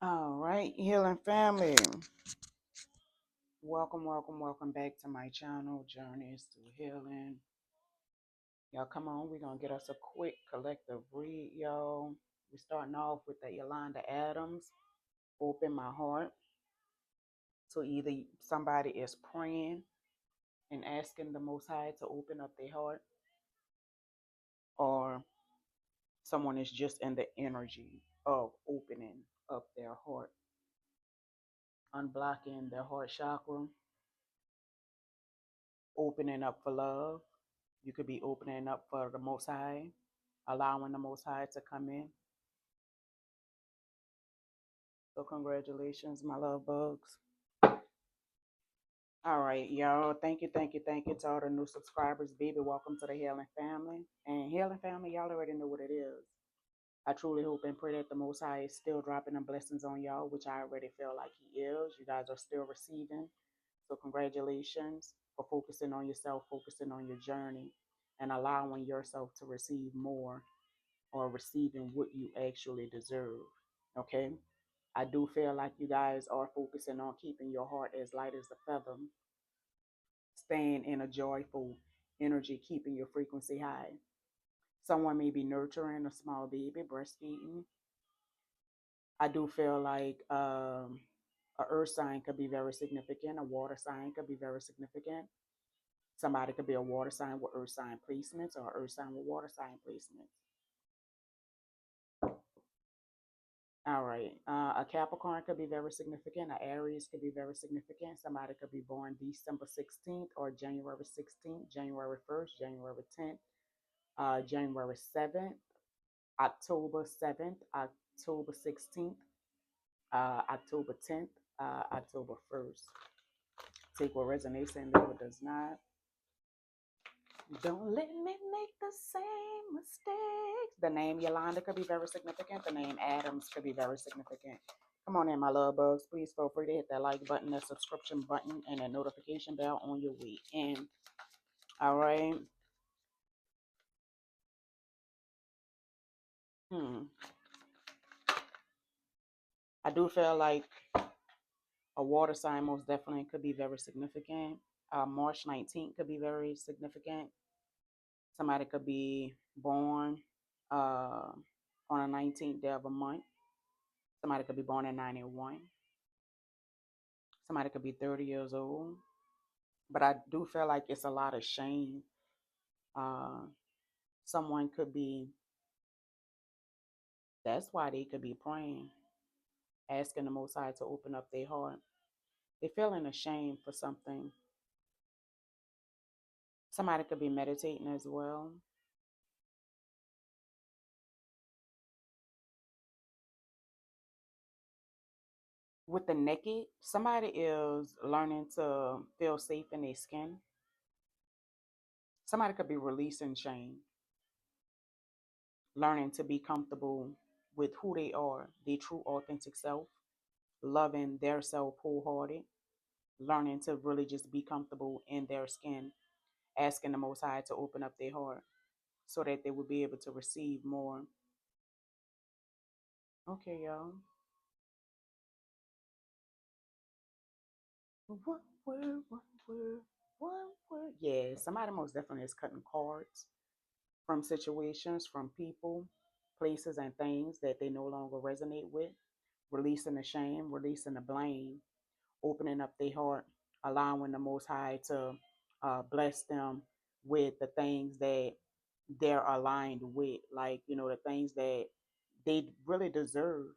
All right, healing family. Welcome back to my channel, Journeys to Healing. Y'all, come on, we're gonna get us a quick collective read, y'all. We're starting off with the Yolanda Adams, Open My Heart. So either somebody is praying and asking the Most High to open up their heart, or someone is just in the energy of opening up their heart, unblocking their heart chakra, opening up for love. You could be opening up for the Most High, allowing the Most High to come in. So congratulations, my love bugs. All right, y'all. Thank you to all the new subscribers. Baby, welcome to the Healing Family. And Healing Family, y'all already know what it is. I truly hope and pray that the Most High is still dropping them blessings on y'all, which I already feel like He is. You guys are still receiving. So congratulations for focusing on yourself, focusing on your journey, and allowing yourself to receive more or receiving what you actually deserve. Okay? I do feel like you guys are focusing on keeping your heart as light as a feather, staying in a joyful energy, keeping your frequency high. Someone may be nurturing a small baby, breastfeeding. I do feel like a earth sign could be very significant. A water sign could be very significant. Somebody could be a water sign with earth sign placements, or earth sign with water sign placements. All right. A Capricorn could be very significant. A Aries could be very significant. Somebody could be born December 16th or January 16th, January 1st, January 10th, January 7th, October 7th, October 16th, October 10th, October 1st. Take what resonates and leave what does not. Don't let me make the same mistakes. The name Yolanda could be very significant. The name Adams could be very significant. Come on in, my love bugs. Please feel free to hit that like button, that subscription button, and that notification bell on your way in. All right. I do feel like a water sign most definitely could be very significant. March 19th could be very significant. Somebody could be born uh, on a 19th day of a month. Somebody could be born in 91. Somebody could be 30 years old. But I do feel like it's a lot of shame. Uh, Someone could be, that's why they could be praying, asking the Most High to open up their heart. They're feeling ashamed for something. Somebody could be meditating as well. With the naked, somebody is learning to feel safe in their skin. Somebody could be releasing shame, learning to be comfortable with who they are, their true authentic self, loving their self wholehearted, learning to really just be comfortable in their skin, asking the Most High to open up their heart so that they will be able to receive more. Okay, y'all. One word, one word, one word. Yeah, somebody most definitely is cutting cards from situations, from people, places, and things that they no longer resonate with, releasing the shame, releasing the blame, opening up their heart, allowing the Most High to bless them with the things that they're aligned with, like, the things that they really deserve.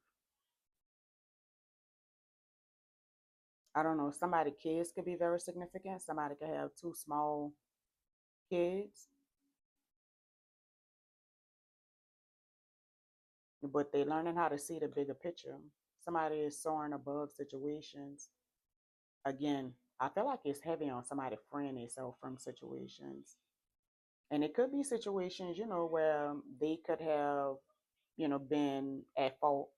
I don't know, somebody kids could be very significant. Somebody could have two small kids, but they're learning how to see the bigger picture. Somebody is soaring above situations. Again, I feel like it's heavy on somebody freeing themselves from situations. And it could be situations, where they could have, been at fault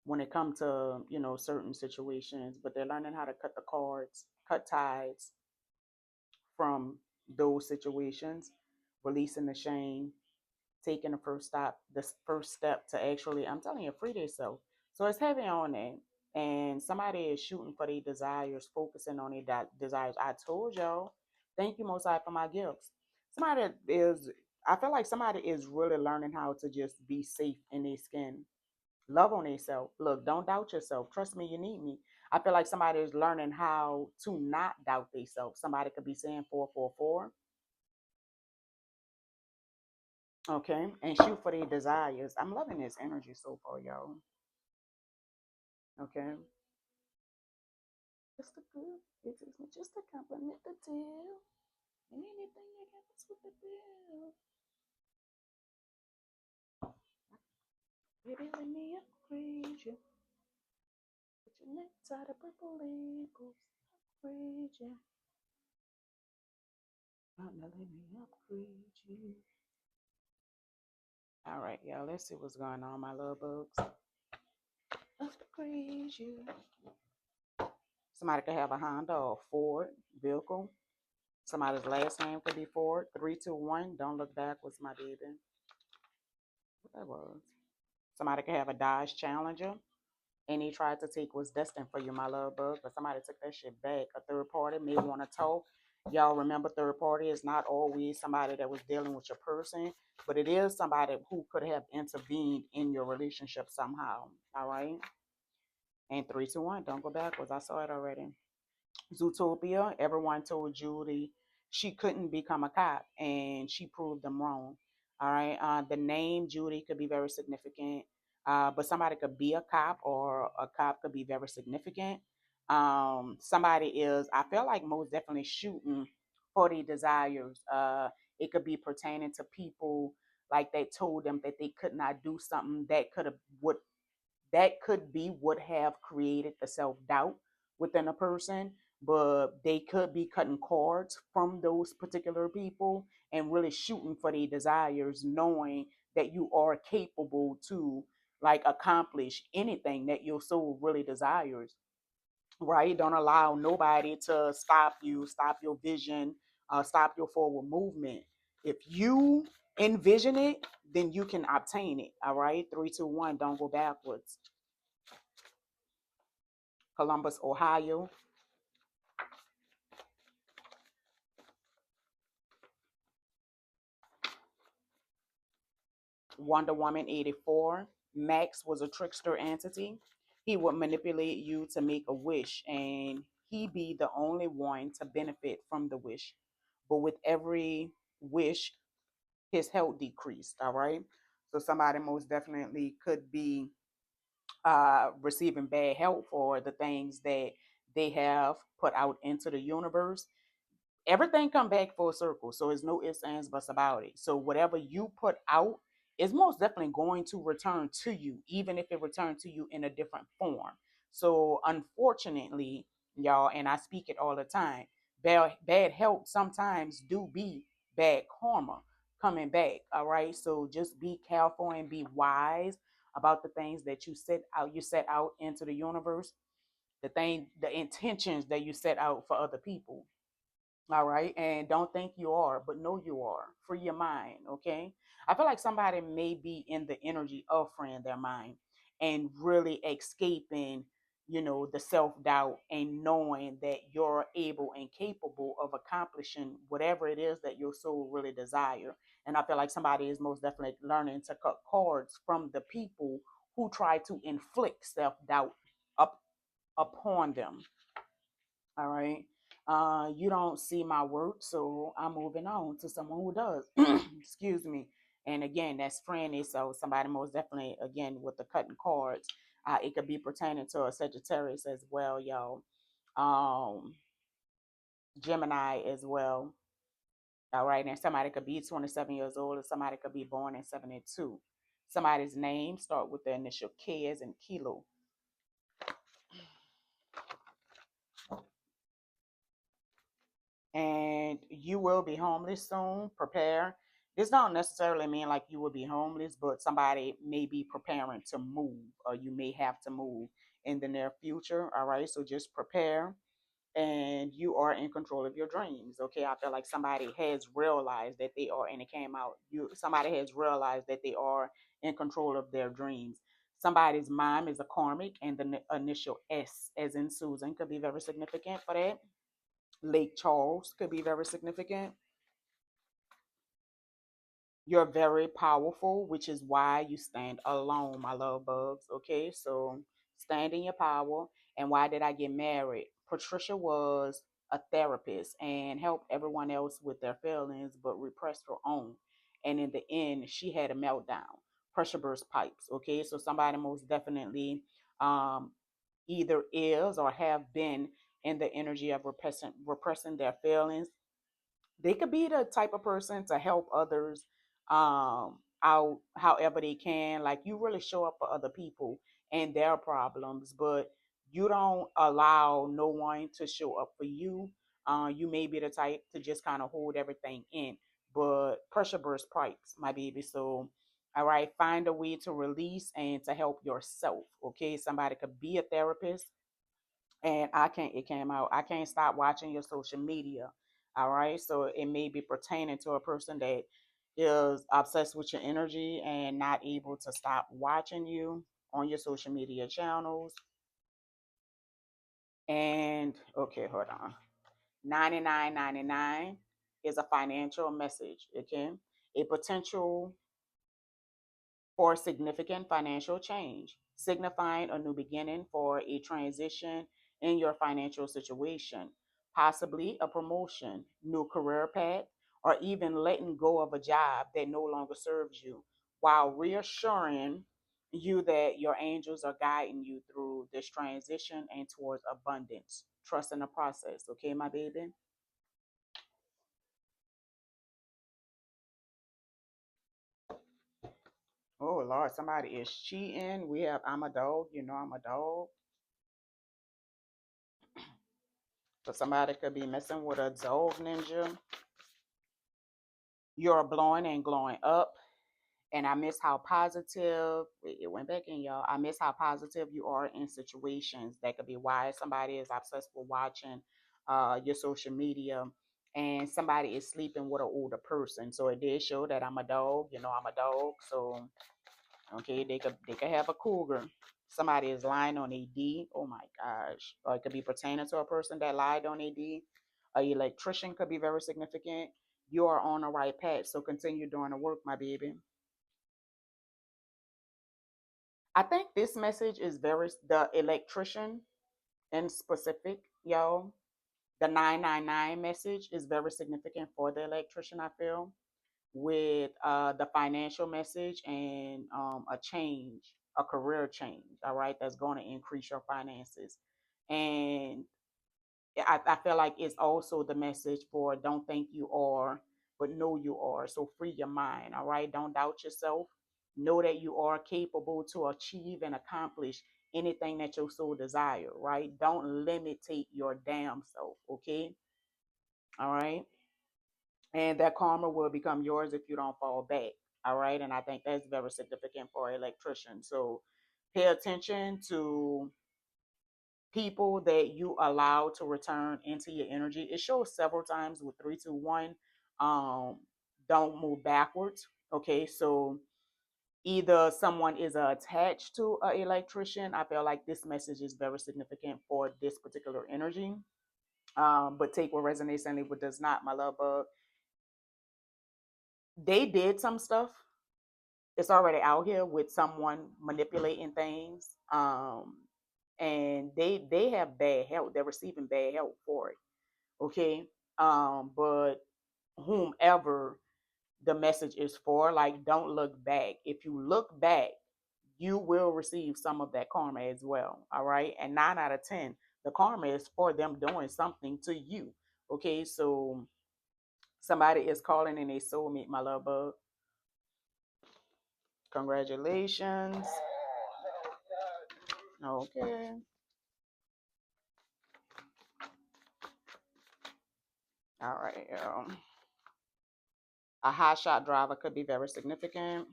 when it comes to, certain situations, but they're learning how to cut the cords, cut ties from those situations, releasing the shame, taking the first step to actually, I'm telling you, free themselves. So it's heavy on it. And somebody is shooting for their desires, focusing on their desires. I told y'all, thank you, Most High, for my gifts. Somebody is, I feel like somebody is really learning how to just be safe in their skin. Love on themselves. Look, don't doubt yourself. Trust me, you need me. I feel like somebody is learning how to not doubt themselves. Somebody could be saying 444, okay, and shoot for their desires. I'm loving this energy so far, y'all. Okay. Just a good, it takes me just to compliment the deal. And anything you got is with the bill. Baby, let me upgrade you. Put your necktie to purple labels. Upgrade you. Oh, now let me upgrade you. All right, y'all. Let's see what's going on, my little bugs. Upgrade you. Somebody could have a Honda or a Ford vehicle. Somebody's last name could be Ford. 321. Don't look backwards, my baby. What that was? Somebody could have a Dodge Challenger. And he tried to take what's destined for you, my love bug, but somebody took that shit back. A third party may want to talk. Y'all remember, third party is not always somebody that was dealing with your person, but it is somebody who could have intervened in your relationship somehow. All right. And 321, don't go backwards. I saw it already. Zootopia, everyone told Judy she couldn't become a cop, and she proved them wrong. All right. The name Judy could be very significant, but somebody could be a cop, or a cop could be very significant. Somebody is, I feel like, most definitely shooting for the desires. It could be pertaining to people like they told them that they could not do something that could have would that could be what have created the self-doubt within a person, but they could be cutting cords from those particular people and really shooting for their desires, knowing that you are capable to like accomplish anything that your soul really desires. Right? Don't allow nobody to stop you, stop your vision, stop your forward movement. If you envision it, then you can obtain it. All right. 321, don't go backwards. Columbus, Ohio. Wonder Woman 84. Max was a trickster entity. He would manipulate you to make a wish, and he be the only one to benefit from the wish. But with every wish, his health decreased. All right. So somebody most definitely could be receiving bad health for the things that they have put out into the universe. Everything come back full circle. So it's no ifs, ands, buts about it. So whatever you put out is most definitely going to return to you, even if it returns to you in a different form. So unfortunately, y'all, and I speak it all the time, bad health sometimes do be bad karma coming back. All right. So just be careful and be wise about the things that you set out into the universe, the intentions that you set out for other people. All right. And don't think you are, but know you are. Free your mind. Okay. I feel like somebody may be in the energy of freeing their mind and really escaping, the self doubt and knowing that you're able and capable of accomplishing whatever it is that your soul really desire. And I feel like somebody is most definitely learning to cut cords from the people who try to inflict self doubt up upon them. All right. You don't see my work, so I'm moving on to someone who does. Excuse me. And again, that's friendly. So somebody most definitely, again, with the cutting cards, it could be pertaining to a Sagittarius as well, y'all. Um, Gemini as well. All right. And somebody could be 27 years old, or somebody could be born in 72. Somebody's name start with the initial K as in kilo. And you will be homeless soon. Prepare. This don't necessarily mean like you will be homeless, but somebody may be preparing to move, or you may have to move in the near future. All right. So just prepare, and you are in control of your dreams. Okay. I feel like somebody has realized that they are, and it came out, somebody has realized that they are in control of their dreams. Somebody's mom is a karmic, and the initial S, as in Susan, could be very significant for that. Lake Charles could be very significant. You're very powerful, which is why you stand alone, my love bugs. Okay, so stand in your power. And why did I get married? Patricia was a therapist and helped everyone else with their feelings, but repressed her own. And in the end, she had a meltdown, pressure burst pipes. Okay, so somebody most definitely um, either is or have been in the energy of repressing their feelings. They could be the type of person to help others out however they can. Like, you really show up for other people and their problems, but you don't allow no one to show up for you. You may be the type to just kind of hold everything in, but pressure burst pipes, my baby. So all right, find a way to release and to help yourself. Okay, somebody could be a therapist, and I can't, it came out, I can't stop watching your social media. All right. So it may be pertaining to a person that is obsessed with your energy and not able to stop watching you on your social media channels. And okay, hold on. 99.99 is a financial message. Okay. A potential for significant financial change, signifying a new beginning for a transition in your financial situation, possibly a promotion, new career path, or even letting go of a job that no longer serves you, while reassuring you that your angels are guiding you through this transition and towards abundance. Trust in the process, okay, my baby? Oh Lord, somebody is cheating. We have I'm a dog, you know I'm a dog. So somebody could be messing with a dove ninja. You're blowing and glowing up. And I miss how positive it went back in, y'all. I miss how positive you are in situations. That could be why somebody is obsessed with watching your social media, and somebody is sleeping with an older person. So it did show that I'm a dog. You know I'm a dog. So okay, they could have a cougar. Somebody is lying on AD. Oh my gosh. Or it could be pertaining to a person that lied on AD. A electrician could be very significant. You are on the right path. So continue doing the work, my baby. I think this message is very the electrician in specific, y'all. The 999 message is very significant for the electrician, I feel, with the financial message and a change, a career change, all right, that's going to increase your finances. And I feel like it's also the message for don't think you are, but know you are. So free your mind, all right? Don't doubt yourself. Know that you are capable to achieve and accomplish anything that your soul desire, right? Don't limitate your damn self, okay? All right? And that karma will become yours if you don't fall back. All right. And I think that's very significant for electricians. So pay attention to people that you allow to return into your energy. It shows several times with 321. Um, don't move backwards. Okay. So either someone is attached to an electrician. I feel like this message is very significant for this particular energy. But take what resonates and leave what does not, my love bug. They did some stuff, it's already out here with someone manipulating things, and they have bad help, they're receiving bad help for it, okay. But whomever the message is for, like, don't look back. If you look back, you will receive some of that karma as well, all right. And 9 out of 10, the karma is for them doing something to you, okay. So somebody is calling in a soulmate, my love bug. Congratulations. Okay. All right. A high shot driver could be very significant.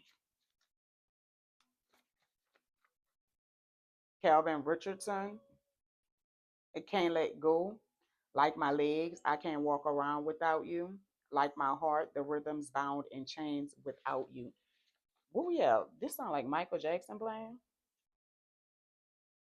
Calvin Richardson. It can't let go. Like my legs, I can't walk around without you. Like my heart, the rhythm's bound in chains without you. Oh yeah, this sounds like Michael Jackson playing.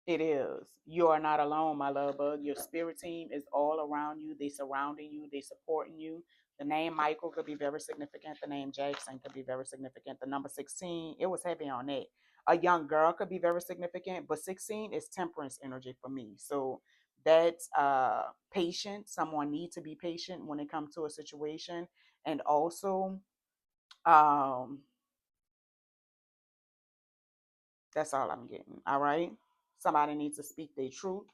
It is. You are not alone, my love bug. Your spirit team is all around you. They surrounding you. They supporting you. The name Michael could be very significant. The name Jackson could be very significant. The number 16, it was heavy on it. A young girl could be very significant, but 16 is temperance energy for me. So that's patient. Someone needs to be patient when it comes to a situation. And also, um, that's all I'm getting. All right. Somebody needs to speak their truth.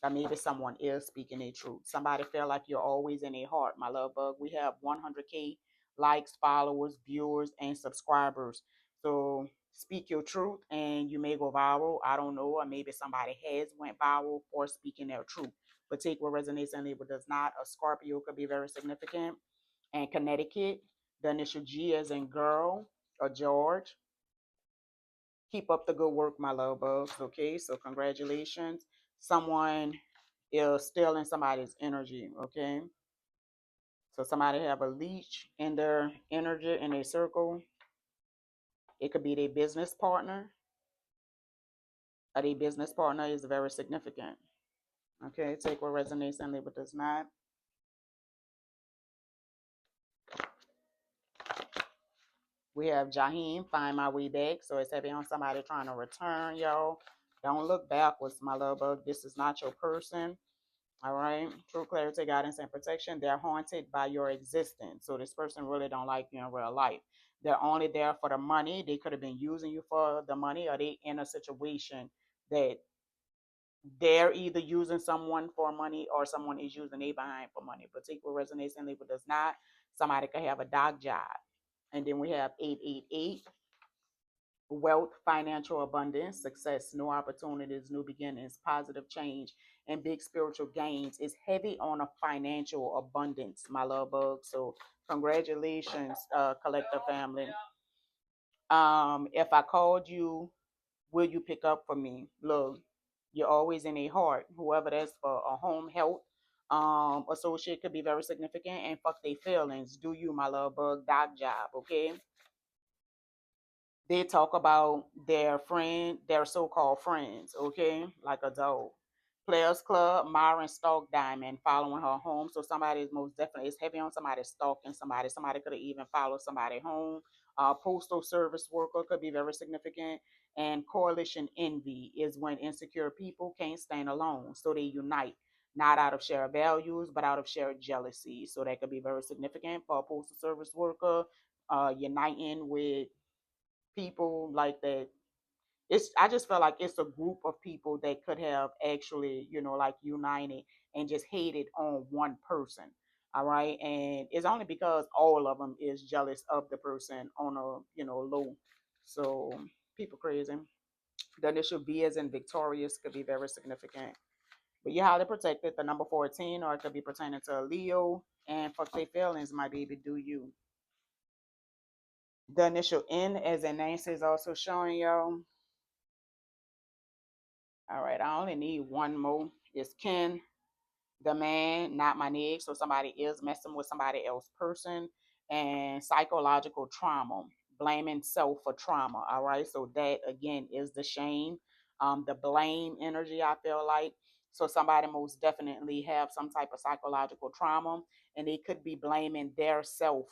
Or maybe someone is speaking their truth. Somebody feel like you're always in their heart, my love bug. We have 100K likes, followers, viewers, and subscribers. So speak your truth and you may go viral. I don't know. Or maybe somebody has went viral for speaking their truth. But take what resonates and leave what does not. A Scorpio could be very significant. And Connecticut, the initial G as in girl or George. Keep up the good work, my love bugs. Okay, so congratulations. Someone is stealing somebody's energy. Okay, so somebody have a leech in their energy in a circle. It could be their business partner, or their business partner is very significant. Okay, take what resonates and leave what does not. We have Jaheim, find my way back. So it's heavy on somebody trying to return, y'all. Don't look backwards, my love bug. This is not your person. All right. True clarity, guidance, and protection. They're haunted by your existence. So this person really don't like you in real life. They're only there for the money. They could have been using you for the money, or they in a situation that they're either using someone for money or someone is using a behind for money. But take what resonates and leave what does not. Somebody could have a dog job. And then we have 888. Wealth, financial abundance, success, new opportunities, new beginnings, positive change, and big spiritual gains is heavy on a financial abundance, my love bug. So congratulations, collector family. If I called you, will you pick up for me? Look, you're always in a heart. Whoever that's for, a home health associate could be very significant, and fuck they feelings. Do you, my love bug, dog job, okay? They talk about their friend, their so-called friends, okay, like a dog. Players Club, Myron stalked Diamond, following her home. So somebody is most definitely, it's heavy on somebody stalking somebody. Somebody could have even followed somebody home. Postal service worker could be very significant. And coalition envy is when insecure people can't stand alone, so they unite, not out of shared values, but out of shared jealousy. So that could be very significant for a postal service worker, uniting with people like that. It's, I just felt like it's a group of people that could have actually, like united and just hated on one person. All right. And it's only because all of them is jealous of the person on a, low. So people crazy. The initial V as in victorious could be very significant. But you're highly protected. The number 14, or it could be pertaining to a Leo. And fuck their feelings, my baby, do you. The initial N as in Nancy is also showing y'all. All right, I only need one more. It's Ken, the man, not my nigga. So somebody is messing with somebody else person, and psychological trauma, blaming self for trauma. All right, so that again is the shame, the blame energy. I feel like so somebody most definitely have some type of psychological trauma, and they could be blaming their self,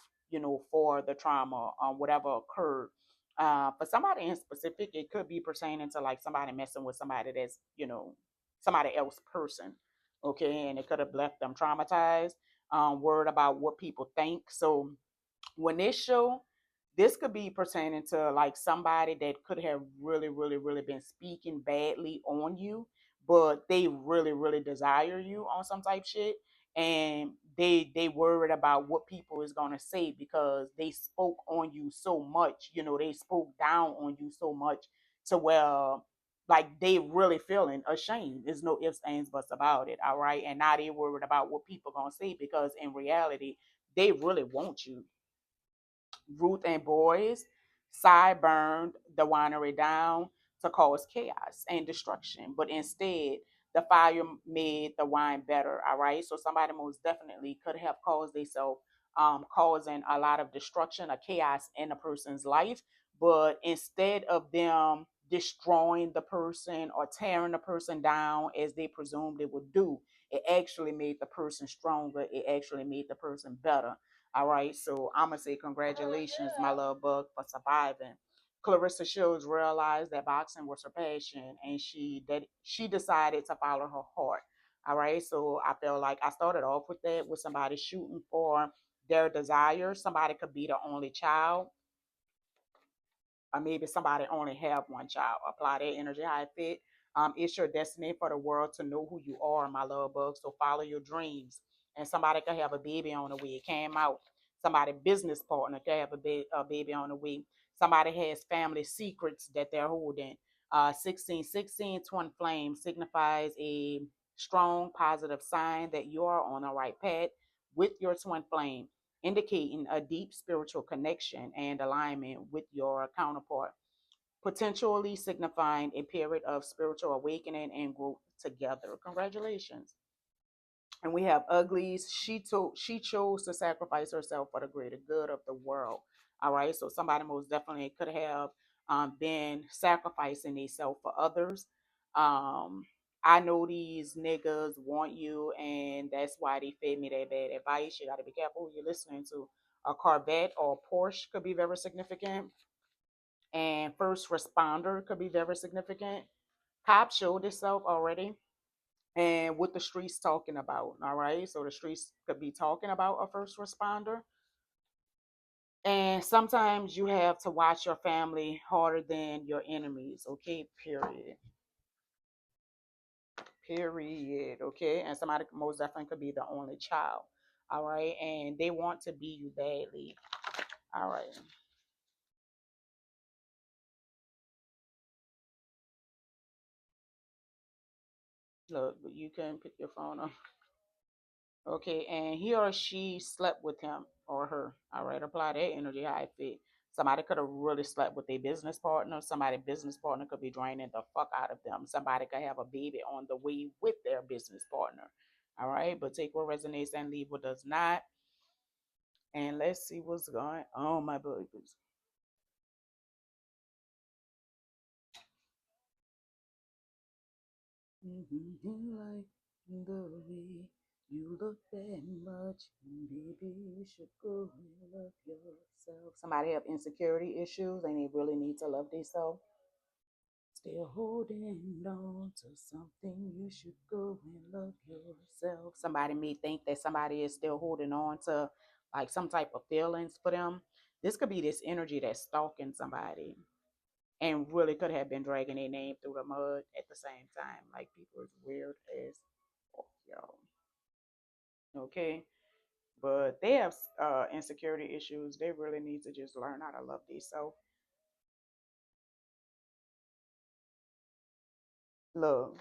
for the trauma, whatever occurred. For somebody in specific, it could be pertaining to like somebody messing with somebody that's, somebody else person, okay, and it could have left them traumatized, worried about what people think. So when this show, this could be pertaining to like somebody that could have really, really, really been speaking badly on you, but they really, really desire you on some type shit, and they worried about what people is gonna say because they spoke on you so much. They spoke down on you so much to where like they really feeling ashamed. There's no ifs, ands, buts about it. All right, and now they worried about what people gonna say because in reality they really want you. Ruth and boys side burned the winery down to cause chaos and destruction, but instead the fire made the wine better. All right, so somebody most definitely could have caused themselves causing a lot of destruction or chaos in a person's life, but instead of them destroying the person or tearing the person down as they presumed it would do. It actually made the person stronger. It actually made the person better. All right. So I'm gonna say congratulations, my love bug, for surviving. Clarissa Shields realized that boxing was her passion, and she decided to follow her heart. All right. So I feel like I started off with that, with somebody shooting for their desires. Somebody could be the only child, or maybe somebody only have one child. Apply that energy how it fit. It's your destiny for the world to know who you are, my love bug. So follow your dreams. And somebody could have a baby on the way. It came out. Somebody business partner could have a baby on the way. Somebody has family secrets that they're holding. 1616 twin flame signifies a strong positive sign that you are on the right path with your twin flame, indicating a deep spiritual connection and alignment with your counterpart, potentially signifying a period of spiritual awakening and growth together. Congratulations. And we have uglies. She chose to sacrifice herself for the greater good of the world. All right. So somebody most definitely could have been sacrificing themselves for others. Um, I know these niggas want you, and that's why they fed me that bad advice. You got to be careful who you're listening to. A Corvette or a Porsche could be very significant, and first responder could be very significant. Cop showed itself already, and what the streets talking about. All right. So the streets could be talking about a first responder. And sometimes you have to watch your family harder than your enemies. Okay. Period. Period. Okay. And somebody most definitely could be the only child. All right. And they want to be you badly. All right. Look, you can pick your phone up. Okay, and he or she slept with him or her. All right, apply that energy how it fit. Somebody could have really slept with their business partner. Somebody business partner could be draining the fuck out of them. Somebody could have a baby on the way with their business partner. All right, but take what resonates and leave what does not. And let's see what's going on, my babies. Like the way you look that much, baby, you should go and love yourself. Somebody have insecurity issues and they really need to love themselves. Still holding on to something, you should go and love yourself. Somebody may think that somebody is still holding on to like some type of feelings for them. This could be this energy that's stalking somebody and really could have been dragging their name through the mud at the same time. Like people is weird as fuck, y'all. Okay. But they have insecurity issues. They really need to just learn how to love themselves. Love.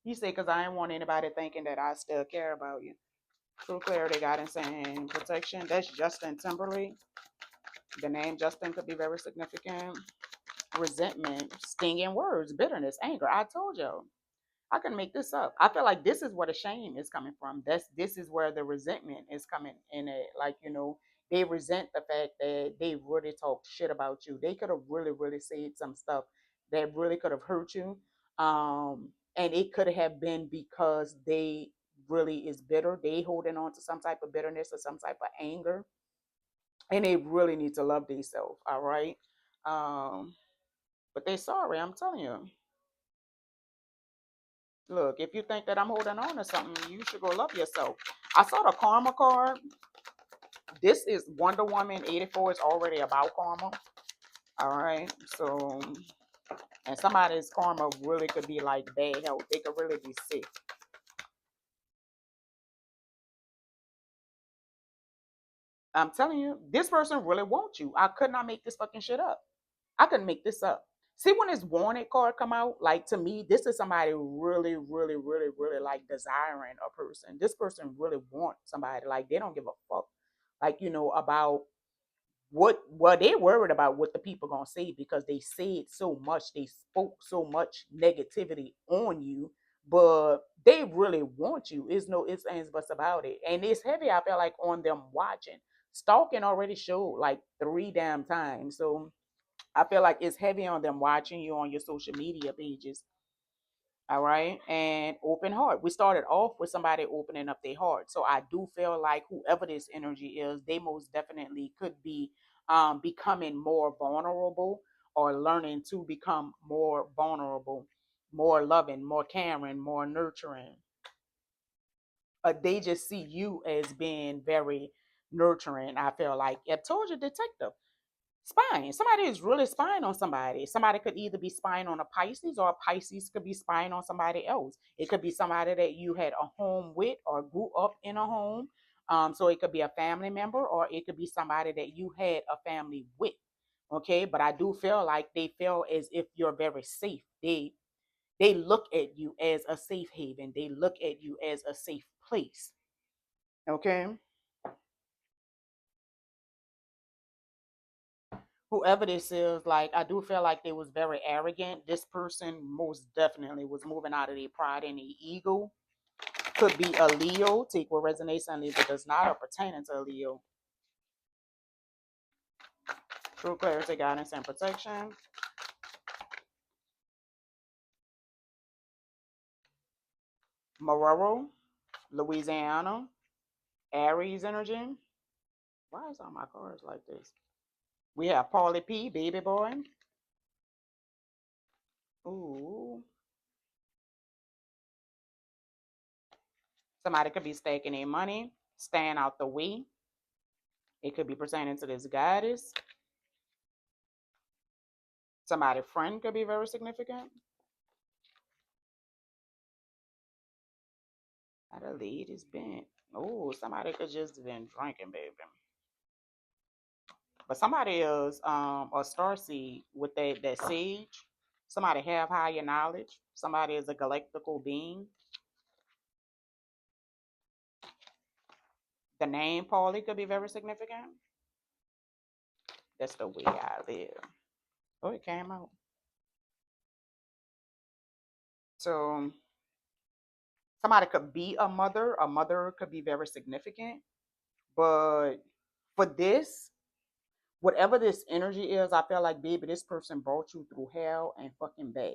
You say, because I ain't want anybody thinking that I still care about you. True clarity, guidance, and protection. That's Justin Timberlake. The name Justin could be very significant. Resentment, stinging words, bitterness, anger. I told you. I can make this up. I feel like this is where the shame is coming from. This is where the resentment is coming in it. Like, they resent the fact that they really talked shit about you. They could have really, really said some stuff that really could have hurt you. And it could have been because they really is bitter. They holding on to some type of bitterness or some type of anger. And they really need to love themselves. All right. Um, but they sorry, I'm telling you. Look, if you think that I'm holding on to something, you should go love yourself. I saw the karma card. This is Wonder Woman 84. It's already about karma. All right. So, and somebody's karma really could be like bad health. They could really be sick. I'm telling you, this person really wants you. I could not make this fucking shit up. I couldn't make this up. See, when this wanted card come out, like to me, this is somebody really, really, really, really like desiring a person. This person really wants somebody. Like they don't give a fuck. Like, about what they worried about what the people gonna say because they said so much, they spoke so much negativity on you, but they really want you. It's no ifs, ands, buts about it. And it's heavy, I feel like, on them watching. Stalking already showed like 3 damn times. So I feel like it's heavy on them watching you on your social media pages. All right. And open heart. We started off with somebody opening up their heart. So I do feel like whoever this energy is, they most definitely could be becoming more vulnerable or learning to become more vulnerable, more loving, more caring, more nurturing. They just see you as being very nurturing. I feel like I told you, detective. Spying. Somebody is really spying on somebody. Somebody could either be spying on a Pisces, or a Pisces could be spying on somebody else. It could be somebody that you had a home with or grew up in a home. So it could be a family member, or it could be somebody that you had a family with. Okay, but I do feel like they feel as if you're very safe. They look at you as a safe haven. They look at you as a safe place. Okay. Whoever this is, like, I do feel like they was very arrogant. This person most definitely was moving out of their pride and their ego. Could be a Leo. Take what resonates and leave what does not, or pertaining to a Leo. True clarity, guidance, and protection. Marrero, Louisiana. Aries energy. Why is all my cards like this? We have Paulie P, baby boy. Ooh. Somebody could be staking their money, staying out the way. It could be pertaining to this goddess. Somebody friend could be very significant. How the lead is bent. Oh, somebody could just been drinking, baby. But somebody is a star seed with that sage. Somebody have higher knowledge. Somebody is a galactical being. The name Paulie could be very significant. That's the way I live. Oh, it came out. So somebody could be a mother. A mother could be very significant. But for this, whatever this energy is, I feel like, baby, this person brought you through hell and fucking back.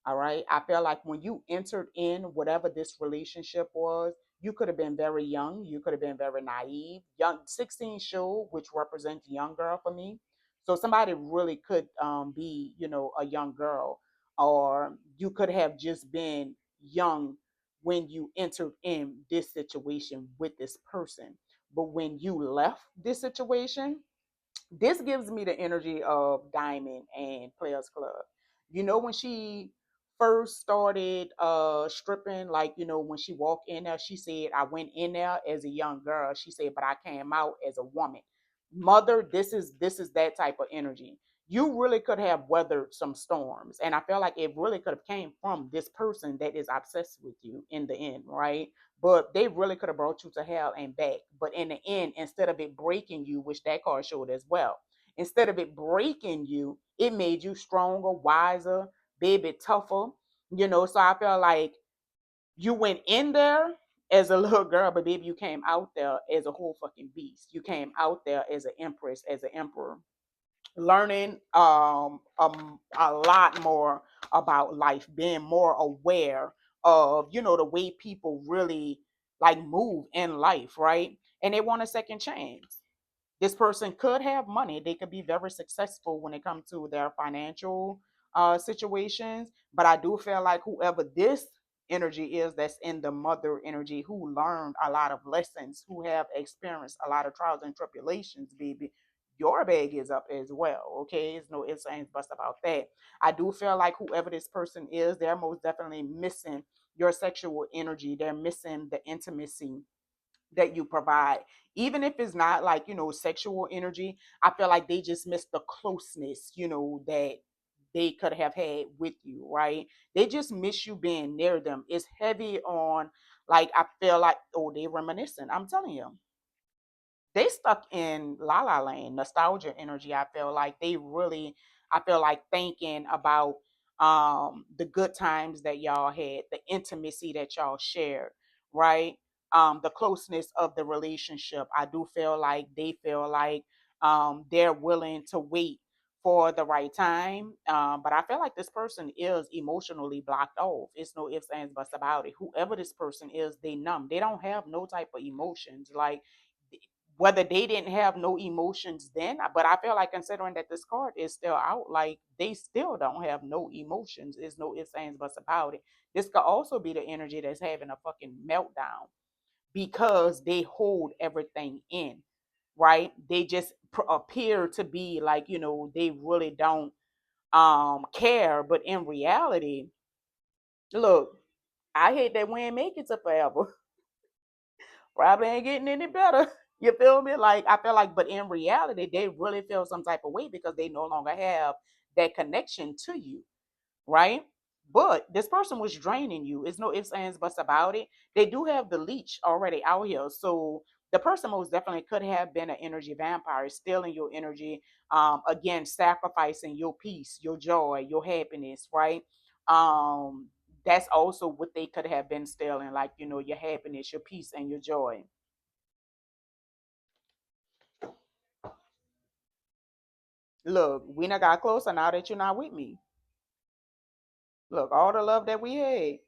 All right. I feel like when you entered in whatever this relationship was, you could have been very young. You could have been very naive. Young 16 show, which represents young girl for me. So somebody really could be, a young girl, or you could have just been young when you entered in this situation with this person. But when you left this situation, this gives me the energy of Diamond and Players Club. When she first started stripping, like, when she walked in there, she said, I went in there as a young girl. She said, but I came out as a woman. Mother, this is that type of energy. You really could have weathered some storms. And I feel like it really could have came from this person that is obsessed with you in the end, right? But they really could have brought you to hell and back. But in the end, instead of it breaking you, which that card showed as well, instead of it breaking you, it made you stronger, wiser, baby, tougher. So I feel like you went in there as a little girl, but baby, you came out there as a whole fucking beast. You came out there as an empress, as an emperor, learning a lot more about life, being more aware of the way people really like move in life, right? And they want a second chance. This person could have money. They could be very successful when it comes to their financial situations. But I do feel like whoever this energy is that's in the mother energy, who learned a lot of lessons, who have experienced a lot of trials and tribulations, baby, your bag is up as well. Okay, it's no ifs, ands, buts about that. I do feel like whoever this person is, they're most definitely missing your sexual energy. They're missing the intimacy that you provide. Even if it's not like, sexual energy, I feel like they just miss the closeness, that they could have had with you, right? They just miss you being near them. It's heavy on, like, I feel like, oh, they reminiscent. I'm telling you, they stuck in La La Land, nostalgia energy. I feel like thinking about the good times that y'all had, the intimacy that y'all shared, right? The closeness of the relationship. I do feel like they feel like they're willing to wait for the right time. But I feel like this person is emotionally blocked off. It's no ifs, ands, buts about it. Whoever this person is, they numb. They don't have no type of emotions. Like whether they didn't have no emotions then, but I feel like considering that this card is still out, like they still don't have no emotions. There's no ifs, ands, buts about it. This could also be the energy that's having a fucking meltdown because they hold everything in, right? They just appear to be like, they really don't care, but in reality, look, I hate that we ain't make it to forever. Probably ain't getting any better. You feel me? Like I feel like, but in reality, they really feel some type of way because they no longer have that connection to you, right? But this person was draining you. It's no ifs, ands, buts about it. They do have the leech already out here. So the person most definitely could have been an energy vampire, stealing your energy, again, sacrificing your peace, your joy, your happiness, right? Um, that's also what they could have been stealing, like, your happiness, your peace, and your joy. Look, we not got closer now that you're not with me. Look, all the love that we had,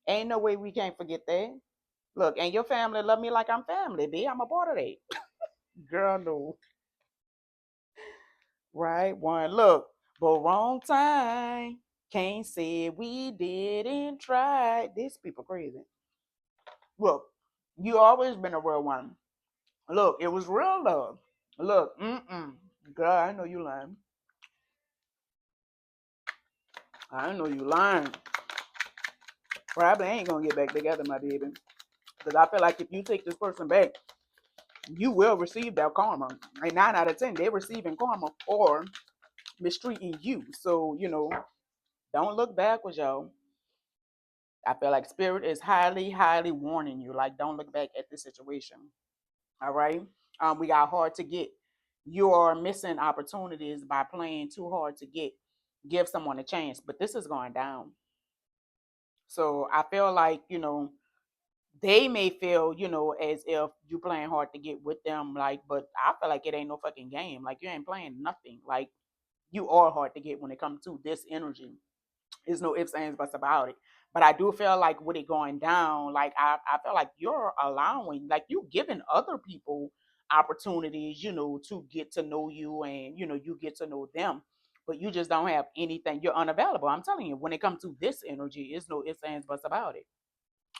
ain't no way we can't forget that. Look, and your family love me like I'm family, B. I'm a part of that. Girl, no. Right? One, look, but wrong time. Can't say we didn't try. These people crazy. Look, you always been a real one. Look, it was real love. Look, girl, I know you lying. I know you lying. Probably ain't gonna get back together, my baby. Because I feel like if you take this person back, you will receive that karma. And 9 out of 10, they're receiving karma for mistreating you. So, don't look backwards, y'all. I feel like spirit is highly, highly warning you. Like, don't look back at this situation. All right. We got hard to get. You are missing opportunities by playing too hard to get. Give someone a chance. But this is going down. So I feel like, they may feel, as if you playing hard to get with them, like, but I feel like it ain't no fucking game. Like you ain't playing nothing. Like you are hard to get when it comes to this energy. There's no ifs, ands, buts about it. But I do feel like with it going down, like I feel like you're allowing, like you giving other people opportunities, to get to know you and you get to know them. But you just don't have anything. You're unavailable. I'm telling you, when it comes to this energy, there's no ifs, ands, buts about it.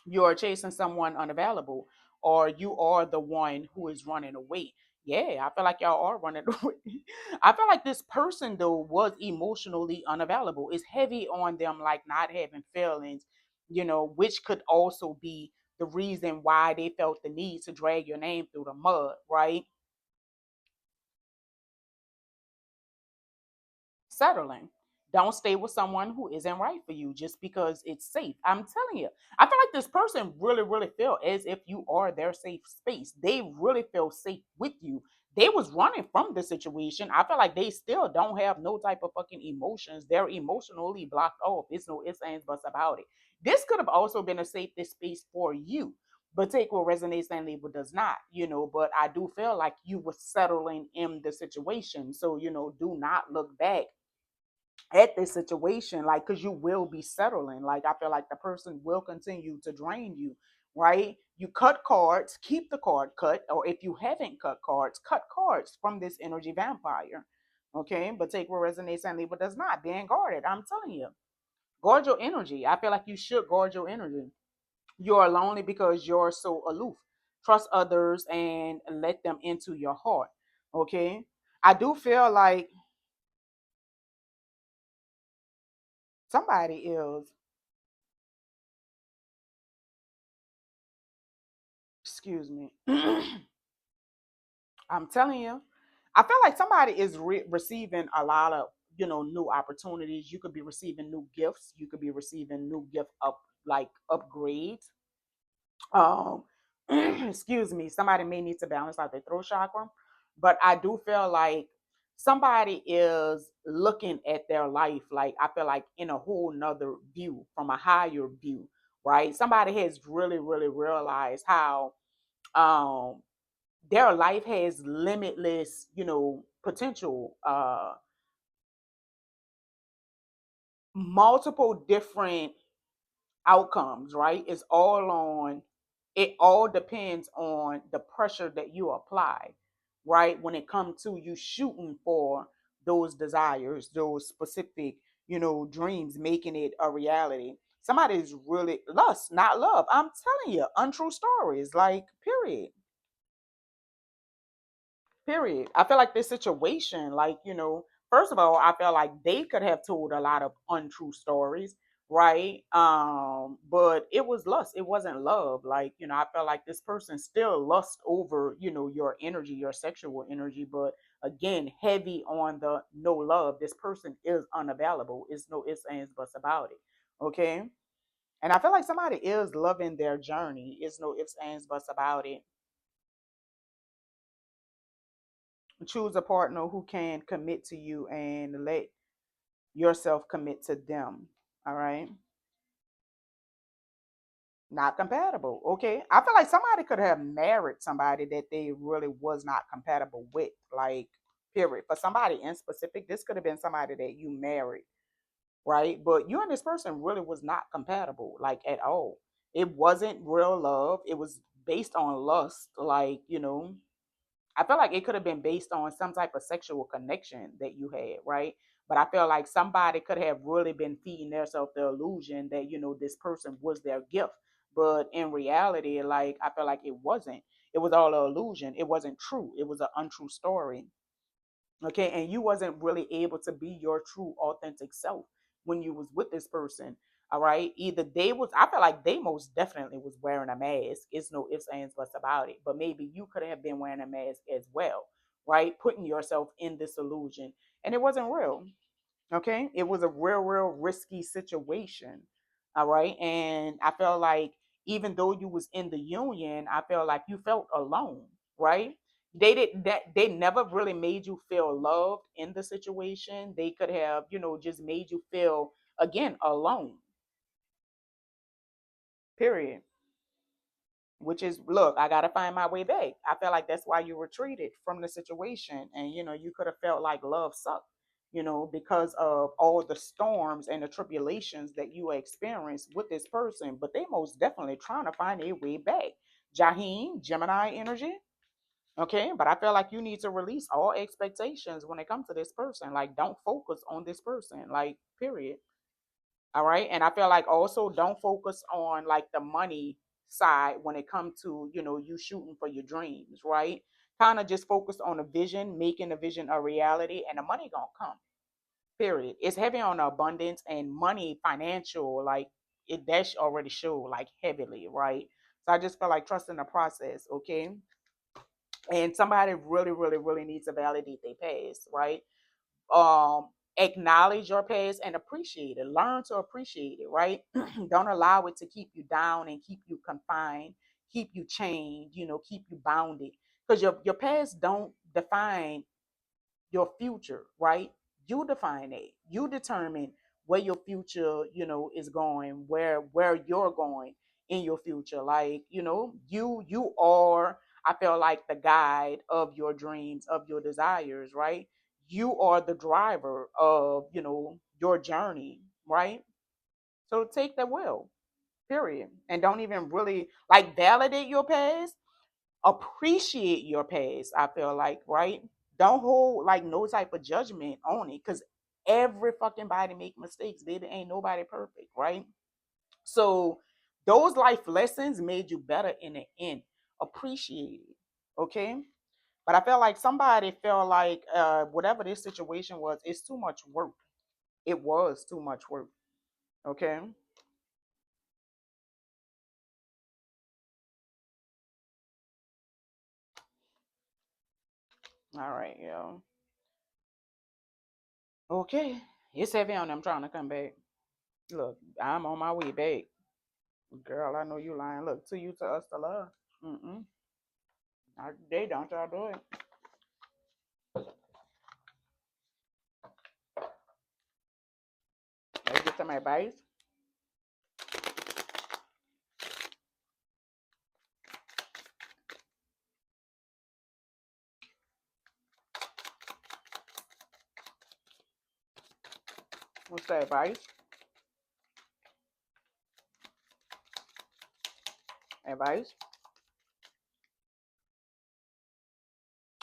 You're chasing someone unavailable, or you are the one who is running away. Yeah, I feel like y'all are running away. I feel like this person though was emotionally unavailable. It's heavy on them, like not having feelings, which could also be the reason why they felt the need to drag your name through the mud, right? Settling. Don't stay with someone who isn't right for you just because it's safe. I'm telling you, I feel like this person really, really feel as if you are their safe space. They really feel safe with you. They was running from the situation. I feel like they still don't have no type of fucking emotions. They're emotionally blocked off. It's no ifs, ands, buts about it. This could have also been a safe space for you. But take what resonates and leave what does not, But I do feel like you were settling in the situation. So, do not look back at this situation, like, because you will be settling. Like I feel like the person will continue to drain you, right? You cut cards, keep the card cut, or if you haven't cut cards from this energy vampire. Okay, but take what resonates and leave what does not. Being guarded, I'm telling you, guard your energy. I feel like you should guard your energy. You're lonely because you're so aloof. Trust others and let them into your heart. Okay, I do feel like somebody is, excuse me. I'm telling you, I feel like somebody is receiving a lot of, new opportunities. You could be receiving new gifts. You could be receiving new gift up, like upgrades. Um, excuse me. Somebody may need to balance out their throat chakra, but I do feel like somebody is looking at their life, like I feel like in a whole nother view, from a higher view, right? Somebody has really, really realized how um their life has limitless, potential. multiple different outcomes, right? It all depends on the pressure that you apply, right? When it comes to you shooting for those desires, those specific, dreams, making it a reality. Somebody's really lust, not love. I'm telling you, untrue stories, like, period. Period. I feel like this situation, like, first of all, I feel like they could have told a lot of untrue stories, right? But it was lust, it wasn't love. Like, I felt like this person still lust over, your energy, your sexual energy, but again, heavy on the no love. This person is unavailable. It's no ifs, ands, buts about it. Okay. And I feel like somebody is loving their journey. It's no ifs, ands, buts about it. Choose a partner who can commit to you and let yourself commit to them. All right. Not compatible. Okay. I feel like somebody could have married somebody that they really was not compatible with. Like, period. For somebody in specific, this could have been somebody that you married, right? But you and this person really was not compatible, like, at all. It wasn't real love. It was based on lust, like, I feel like it could have been based on some type of sexual connection that you had, right? But I feel like somebody could have really been feeding themselves the illusion that, this person was their gift. But in reality, like, I feel like it wasn't. It was all an illusion. It wasn't true. It was an untrue story. Okay. And you wasn't really able to be your true authentic self when you was with this person. All right. Either they was, I feel like they most definitely was wearing a mask. It's no ifs, ands, buts about it. But maybe you could have been wearing a mask as well, right? Putting yourself in this illusion. And it wasn't real. Okay. It was a real risky situation. All right. And I felt like even though you was in the union, I felt like you felt alone, right? They never really made you feel loved in the situation. They could have, just made you feel again alone. Period. Which is, look, I gotta find my way back. I felt like that's why you retreated from the situation, and you could have felt like love sucked, because of all the storms and the tribulations that you experienced with this person. But they most definitely trying to find a way back. Jaheim, Gemini energy. Okay, but I feel like you need to release all expectations when it comes to this person. Like, don't focus on this person. Like, period. All right. And I feel like also don't focus on like the money side when it comes to, you shooting for your dreams, right? Kind of just focus on a vision, making the vision a reality, and the money gonna come. Period. It's heavy on abundance and money, financial, like it that's already show like heavily, right? So I just feel like trusting the process, okay? And somebody really needs to validate their past, right? um Acknowledge your past and appreciate it. Learn to appreciate it, right? Don't allow it to keep you down and keep you confined, keep you chained, keep you bounded, because your past don't define your future, right? You define it. You determine where your future, is going, where you're going in your future. Like, you are, I feel like, the guide of your dreams, of your desires, right? You are the driver of, your journey, right? So take the wheel, period. And don't even really like validate your past, appreciate your past. I feel like, right? Don't hold like no type of judgment on it, because every fucking body make mistakes, baby. Ain't nobody perfect, right? So those life lessons made you better in the end. Appreciate it, okay? But I felt like somebody felt like whatever this situation was, it's too much work. It was too much work, okay? All right, yo. Okay, it's heavy on them trying to come back. Look, I'm on my way back. Girl, I know you lying. Look, to you, to us, to love. Mm-mm. They don't y'all do it. Let's get some advice. What's the advice? Advice,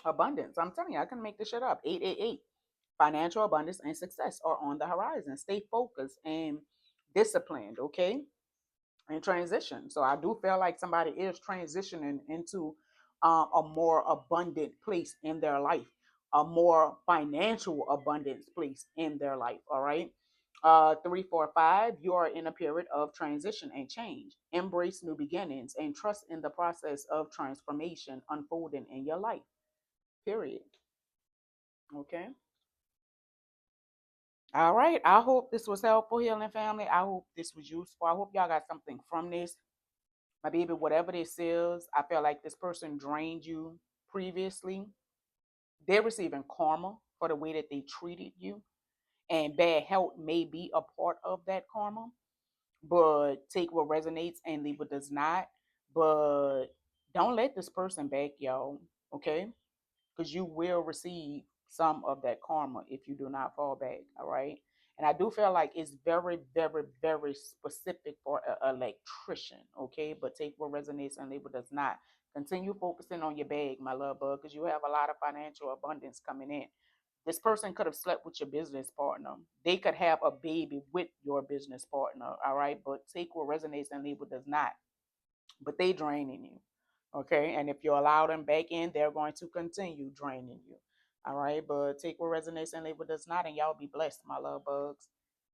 abundance. I'm telling you, I can make this shit up. 888. Financial abundance and success are on the horizon. Stay focused and disciplined, okay? And transition. So I do feel like somebody is transitioning into a more abundant place in their life, a more financial abundance place in their life. All right. 345, you are in a period of transition and change. Embrace new beginnings and trust in the process of transformation unfolding in your life. Period. Okay. All right. I hope this was helpful, healing family. I hope this was useful. I hope y'all got something from this. My baby, whatever this is, I feel like this person drained you previously. They're receiving karma for the way that they treated you, and bad health may be a part of that karma. But take what resonates and leave what does not. But don't let this person back, y'all. Okay, because you will receive some of that karma if you do not fall back. All right. And I do feel like it's very, very, very specific for an electrician. Okay. But take what resonates and leave what does not. Continue focusing on your bag, my love bug, because you have a lot of financial abundance coming in. This person could have slept with your business partner. They could have a baby with your business partner. All right. But take what resonates and leave what does not. But they draining you. Okay. And if you allow them back in, they're going to continue draining you. All right. But take what resonates and leave what does not, and y'all be blessed, my love bugs.